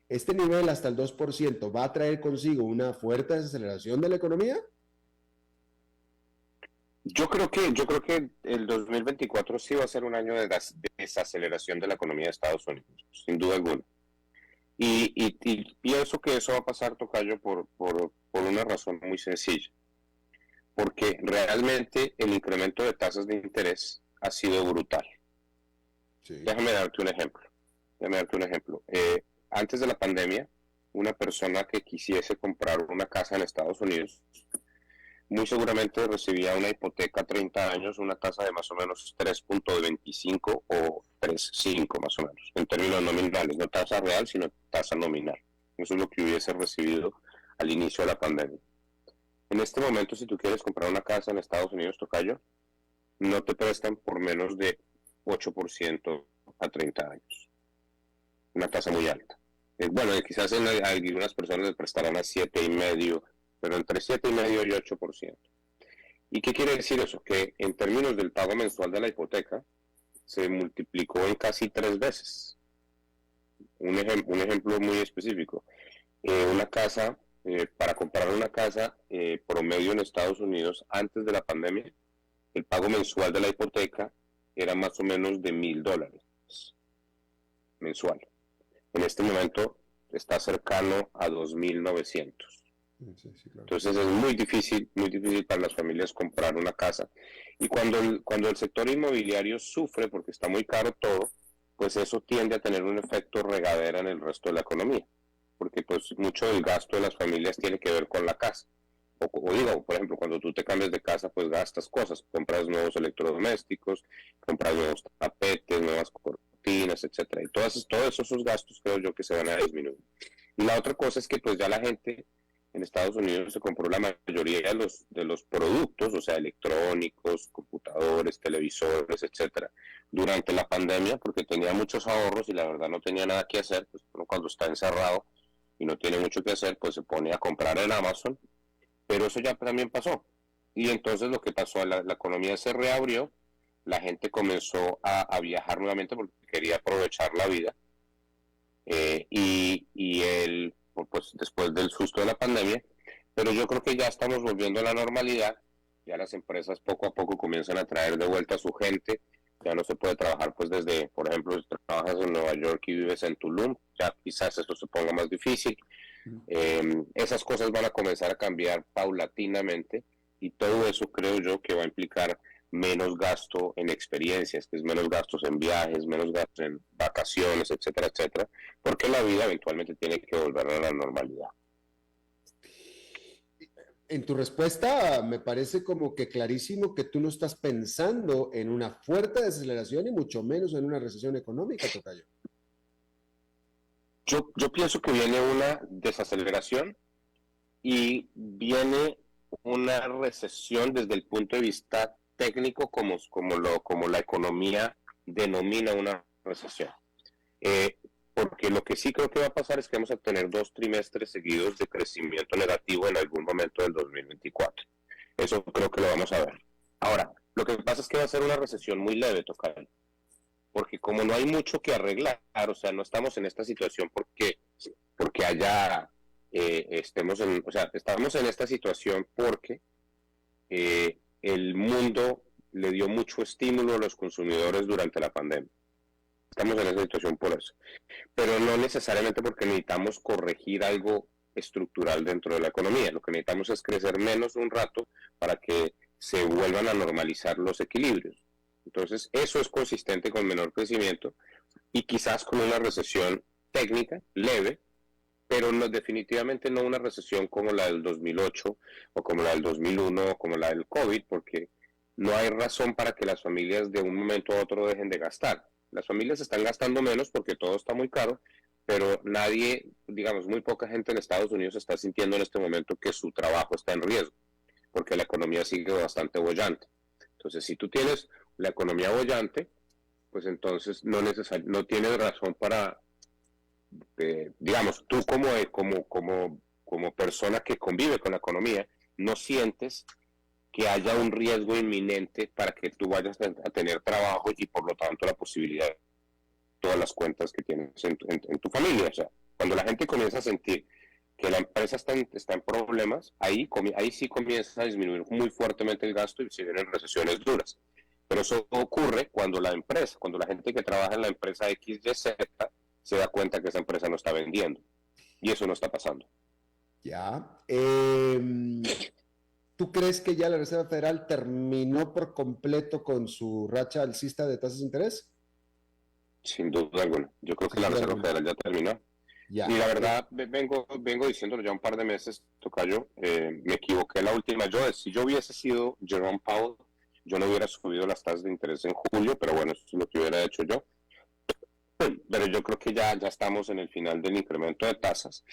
Speaker 2: ¿este nivel hasta el 2% va a traer consigo una fuerte desaceleración de la economía?
Speaker 7: Yo creo que el 2024 sí va a ser un año de desaceleración de la economía de Estados Unidos, sin duda alguna. Y pienso que eso va a pasar, tocayo, por una razón muy sencilla. Porque realmente el incremento de tasas de interés ha sido brutal. Sí. Déjame darte un ejemplo. Antes de la pandemia, una persona que quisiese comprar una casa en Estados Unidos, muy seguramente recibía una hipoteca a 30 años, una tasa de más o menos 3.25 o 3.5 más o menos, en términos nominales, no tasa real, sino tasa nominal. Eso es lo que hubiese recibido al inicio de la pandemia. En este momento, si tú quieres comprar una casa en Estados Unidos, tocayo, no te prestan por menos de 8% a 30 años. Una tasa muy alta. Bueno, quizás en algunas personas les prestarán a 7,5%, pero entre 7,5% y 8%. ¿Y qué quiere decir eso? Que en términos del pago mensual de la hipoteca, se multiplicó en casi 3 veces. Un ejemplo muy específico. Una casa, para comprar una casa promedio en Estados Unidos antes de la pandemia, el pago mensual de la hipoteca era más o menos de $1,000 mensual. En este momento está cercano a 2,900. Sí, claro. Entonces es muy difícil para las familias comprar una casa. Y cuando el sector inmobiliario sufre porque está muy caro todo, pues eso tiende a tener un efecto regadera en el resto de la economía, porque pues mucho del gasto de las familias tiene que ver con la casa. O digo, por ejemplo, cuando tú te cambias de casa, pues gastas cosas, compras nuevos electrodomésticos, compras nuevos tapetes, nuevas cortinas, etcétera. Y todos esos gastos creo yo que se van a disminuir. Y la otra cosa es que pues ya la gente en Estados Unidos se compró la mayoría de los productos, o sea, electrónicos, computadores, televisores, etcétera, durante la pandemia, porque tenía muchos ahorros y la verdad no tenía nada que hacer. Pues uno cuando está encerrado y no tiene mucho que hacer, pues se pone a comprar en Amazon, pero eso ya también pasó. Y entonces lo que pasó, la economía se reabrió, la gente comenzó a viajar nuevamente porque quería aprovechar la vida, pues después del susto de la pandemia, pero yo creo que ya estamos volviendo a la normalidad, ya las empresas poco a poco comienzan a traer de vuelta a su gente, ya no se puede trabajar pues desde, por ejemplo, si trabajas en Nueva York y vives en Tulum, ya quizás esto se ponga más difícil. Esas cosas van a comenzar a cambiar paulatinamente y todo eso creo yo que va a implicar menos gasto en experiencias, que es menos gastos en viajes, menos gastos en vacaciones, etcétera, etcétera, porque la vida eventualmente tiene que volver a la normalidad.
Speaker 2: En tu respuesta me parece como que clarísimo que tú no estás pensando en una fuerte desaceleración y mucho menos en una recesión económica, tocayo.
Speaker 7: Yo pienso que viene una desaceleración y viene una recesión desde el punto de vista técnico como la economía denomina una recesión. Porque lo que sí creo que va a pasar es que vamos a tener 2 trimestres seguidos de crecimiento negativo en algún momento del 2024. Eso creo que lo vamos a ver. Ahora, lo que pasa es que va a ser una recesión muy leve, tocayo, porque como no hay mucho que arreglar, o sea, no estamos en esta situación porque estamos en esta situación porque el mundo le dio mucho estímulo a los consumidores durante la pandemia. Estamos en esa situación por eso. Pero no necesariamente porque necesitamos corregir algo estructural dentro de la economía. Lo que necesitamos es crecer menos un rato para que se vuelvan a normalizar los equilibrios. Entonces, eso es consistente con menor crecimiento y quizás con una recesión técnica, leve, pero definitivamente no una recesión como la del 2008 o como la del 2001 o como la del COVID, porque no hay razón para que las familias de un momento a otro dejen de gastar. Las familias están gastando menos porque todo está muy caro, pero nadie, digamos, muy poca gente en Estados Unidos está sintiendo en este momento que su trabajo está en riesgo, porque la economía sigue bastante boyante. Entonces, si tú tienes la economía boyante, pues entonces no tienes razón para, digamos, tú como persona que convive con la economía, no sientes que haya un riesgo inminente para que tú vayas a tener trabajo y por lo tanto la posibilidad de todas las cuentas que tienes en tu familia. O sea, cuando la gente comienza a sentir que la empresa está en problemas, ahí sí comienza a disminuir muy fuertemente el gasto y se vienen recesiones duras. Pero eso ocurre cuando la gente que trabaja en la empresa XYZ se da cuenta que esa empresa no está vendiendo. Y eso no está pasando.
Speaker 2: Ya. ¿Tú crees que ya la Reserva Federal terminó por completo con su racha alcista de tasas de interés?
Speaker 7: Sin duda alguna. Yo creo que la Reserva Federal ya terminó. Ya. Y la verdad, vengo diciéndolo ya un par de meses, tocayo, me equivoqué la última. Si yo hubiese sido Jerome Powell, yo no hubiera subido las tasas de interés en julio, pero bueno, eso es lo que hubiera hecho yo. Pero yo creo que ya estamos en el final del incremento de tasas.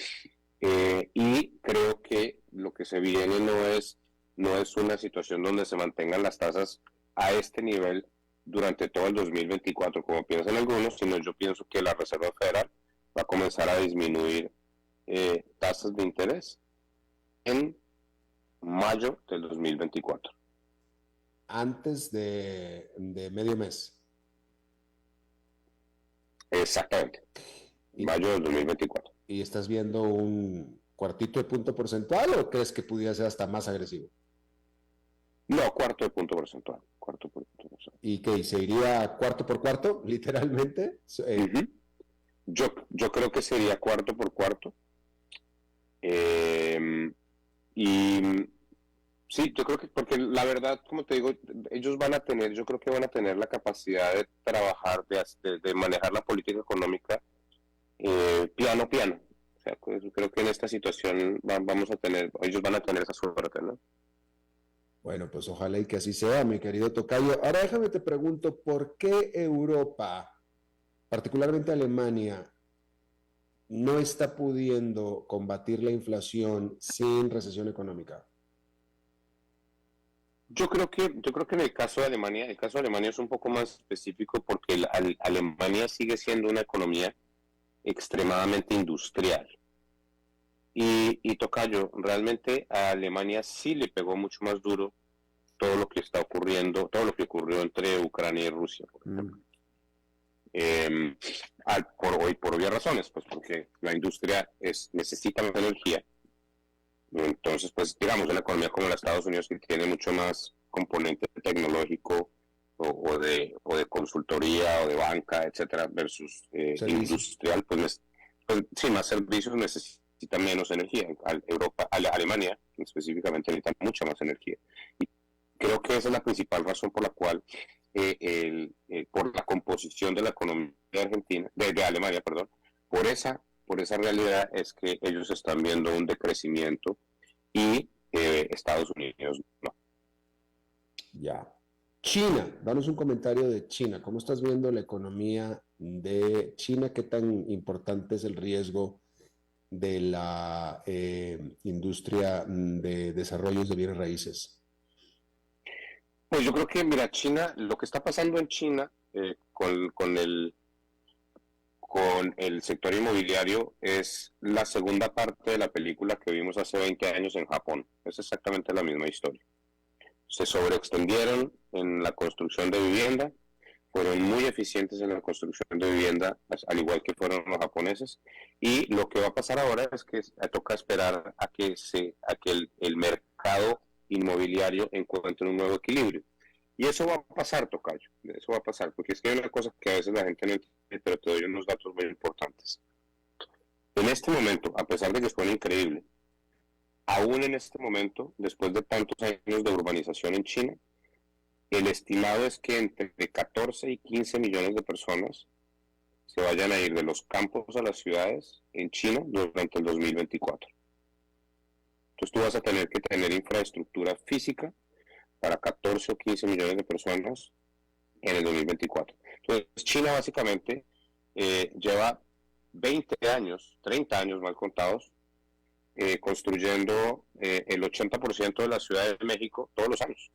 Speaker 7: Y creo que lo que se viene no es una situación donde se mantengan las tasas a este nivel durante todo el 2024, como piensan algunos, sino yo pienso que la Reserva Federal va a comenzar a disminuir tasas de interés en mayo del 2024.
Speaker 2: Antes de medio mes.
Speaker 7: Exactamente, mayo del 2024.
Speaker 2: ¿Y estás viendo un cuartito de punto porcentual o crees que pudiera ser hasta más agresivo?
Speaker 7: No, cuarto de punto porcentual.
Speaker 2: ¿Y qué? ¿Se iría cuarto por cuarto, literalmente?
Speaker 7: Yo creo que sería cuarto por cuarto. Y sí, yo creo que, porque la verdad, como te digo, ellos van a tener, yo creo que van a tener la capacidad de trabajar, de manejar la política económica piano a piano. O sea, creo que en esta situación ellos van a tener esa suerte, ¿no?
Speaker 2: Bueno, pues ojalá y que así sea, mi querido tocayo. Ahora déjame te pregunto, ¿por qué Europa, particularmente Alemania, no está pudiendo combatir la inflación sin recesión económica?
Speaker 7: Yo creo que en el caso de Alemania, es un poco más específico porque Alemania sigue siendo una economía extremadamente industrial. Y tocayo, realmente a Alemania sí le pegó mucho más duro todo lo que está ocurriendo, todo lo que ocurrió entre Ucrania y Rusia, por ejemplo. Por obvias razones, pues porque la industria necesita más energía. Entonces, pues digamos, una economía como la de Estados Unidos, que tiene mucho más componente tecnológico o de consultoría o de banca, etcétera, versus industrial, pues sí, más servicios, necesita menos energía. Alemania específicamente necesita mucha más energía. Y creo que esa es la principal razón por la cual por la composición de la economía de Alemania, perdón, por esa realidad es que ellos están viendo un decrecimiento y Estados Unidos no.
Speaker 2: Ya. China, danos un comentario de China. ¿Cómo estás viendo la economía de China? ¿Qué tan importante es el riesgo de la industria de desarrollos de bienes raíces?
Speaker 7: Pues yo creo que, mira, China, lo que está pasando en China con el sector inmobiliario es la segunda parte de la película que vimos hace 20 años en Japón. Es exactamente la misma historia. Se sobreextendieron en la construcción de vivienda, fueron muy eficientes en la construcción de vivienda, al igual que fueron los japoneses, y lo que va a pasar ahora es que toca esperar a que el mercado inmobiliario encuentre un nuevo equilibrio. Y eso va a pasar, tocayo, eso va a pasar, porque es que hay una cosa que a veces la gente no entiende, pero te doy unos datos muy importantes. En este momento, a pesar de que suena increíble, aún en este momento, después de tantos años de urbanización en China, el estimado es que entre 14 y 15 millones de personas se vayan a ir de los campos a las ciudades en China durante el 2024. Entonces tú vas a tener que tener infraestructura física para 14 o 15 millones de personas en el 2024. Entonces China básicamente lleva 20 años, 30 años mal contados, construyendo el 80% de la Ciudad de México todos los años.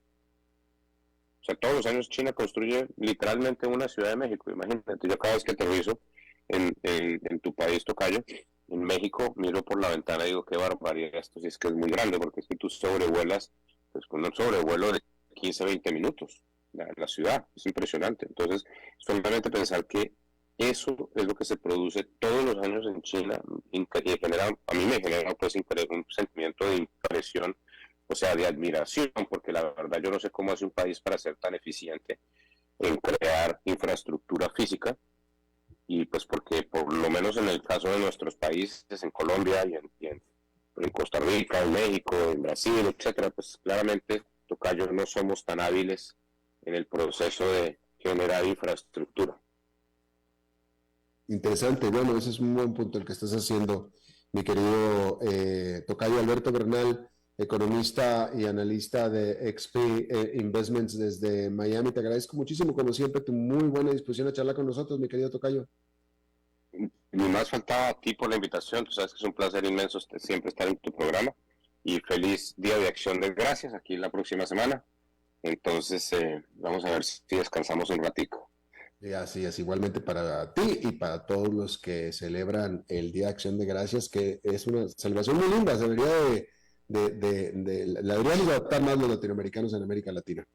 Speaker 7: O sea, todos los años China construye literalmente una Ciudad de México. Imagínate, yo cada vez que aterrizo en tu país, tocayo, en México, miro por la ventana y digo, qué barbaridad, esto sí es que es muy grande, porque es que tú sobrevuelas, pues con un sobrevuelo de 15, 20 minutos la ciudad, es impresionante. Entonces, solamente pensar que eso es lo que se produce todos los años en China, y a mí me genera pues un sentimiento de impresión, o sea, de admiración, porque la verdad yo no sé cómo hace un país para ser tan eficiente en crear infraestructura física, y pues porque por lo menos en el caso de nuestros países, en Colombia y en Costa Rica, en México, en Brasil, etcétera, pues claramente, tocayo, no somos tan hábiles en el proceso de generar infraestructura.
Speaker 2: Interesante, bueno, ese es un buen punto el que estás haciendo, mi querido tocayo Alberto Bernal, economista y analista de XP Investments desde Miami. Te agradezco muchísimo, como siempre, tu muy buena disposición a charlar con nosotros, mi querido tocayo.
Speaker 7: Ni más faltaba a ti por la invitación, tú sabes que es un placer inmenso siempre estar en tu programa, y feliz Día de Acción de Gracias aquí la próxima semana. Entonces, vamos a ver si descansamos un ratico.
Speaker 2: Y así es, igualmente para ti y para todos los que celebran el Día de Acción de Gracias, que es una celebración muy linda, se debería la deberíamos adoptar más los latinoamericanos en América Latina.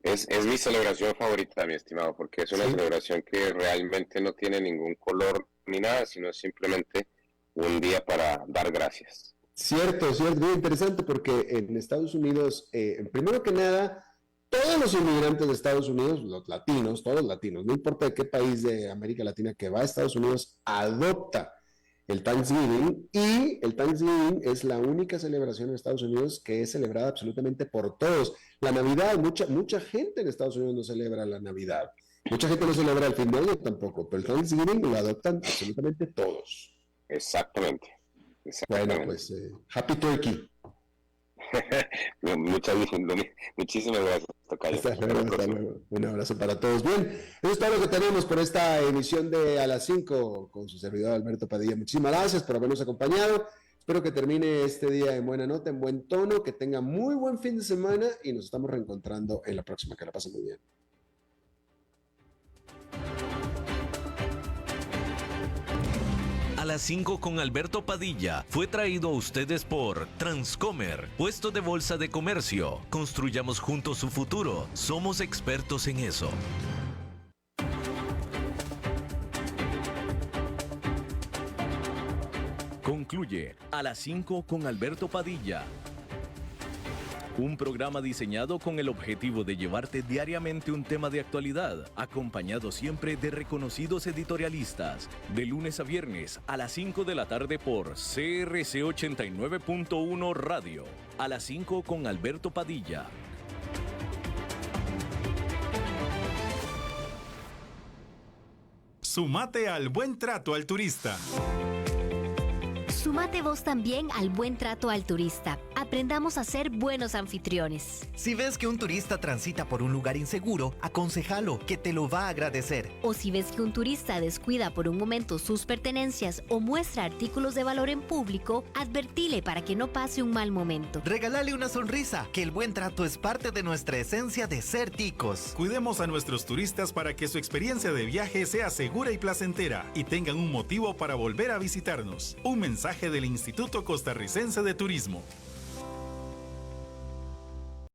Speaker 7: Es mi celebración favorita, mi estimado, porque es una celebración que realmente no tiene ningún color ni nada, sino simplemente un día para dar gracias.
Speaker 2: Cierto, muy interesante porque en Estados Unidos, primero que nada, todos los inmigrantes de Estados Unidos, los latinos, todos los latinos, no importa de qué país de América Latina que va a Estados Unidos, adopta el Thanksgiving, y el Thanksgiving es la única celebración en Estados Unidos que es celebrada absolutamente por todos. La Navidad, mucha gente en Estados Unidos no celebra la Navidad, mucha gente no celebra el fin de año tampoco, pero el Thanksgiving lo adoptan absolutamente todos.
Speaker 7: Exactamente.
Speaker 2: Bueno, pues, Happy Turkey.
Speaker 7: Muchísimas gracias, tocayo.
Speaker 2: Hasta luego. Un abrazo para todos. Bien, eso es todo lo que tenemos por esta emisión de A las 5 con su servidor Alberto Padilla. Muchísimas gracias por habernos acompañado. Espero que termine este día en buena nota, en buen tono, que tenga muy buen fin de semana y nos estamos reencontrando en la próxima. Que la pasen muy bien.
Speaker 3: A las 5 con Alberto Padilla fue traído a ustedes por Transcomer, puesto de bolsa de comercio. Construyamos juntos su futuro. Somos expertos en eso.
Speaker 1: Concluye A las 5 con Alberto Padilla. Un programa diseñado con el objetivo de llevarte diariamente un tema de actualidad, acompañado siempre de reconocidos editorialistas, de lunes a viernes a las 5 de la tarde por CRC 89.1 Radio. A las 5 con Alberto Padilla.
Speaker 8: Sumate al buen trato al turista.
Speaker 9: Sumate vos también al buen trato al turista. Aprendamos a ser buenos anfitriones.
Speaker 10: Si ves que un turista transita por un lugar inseguro, aconsejalo, que te lo va a agradecer.
Speaker 9: O si ves que un turista descuida por un momento sus pertenencias o muestra artículos de valor en público, advertile para que no pase un mal momento.
Speaker 10: Regálale una sonrisa, que el buen trato es parte de nuestra esencia de ser ticos.
Speaker 8: Cuidemos a nuestros turistas para que su experiencia de viaje sea segura y placentera y tengan un motivo para volver a visitarnos. Un mensaje del Instituto Costarricense de Turismo.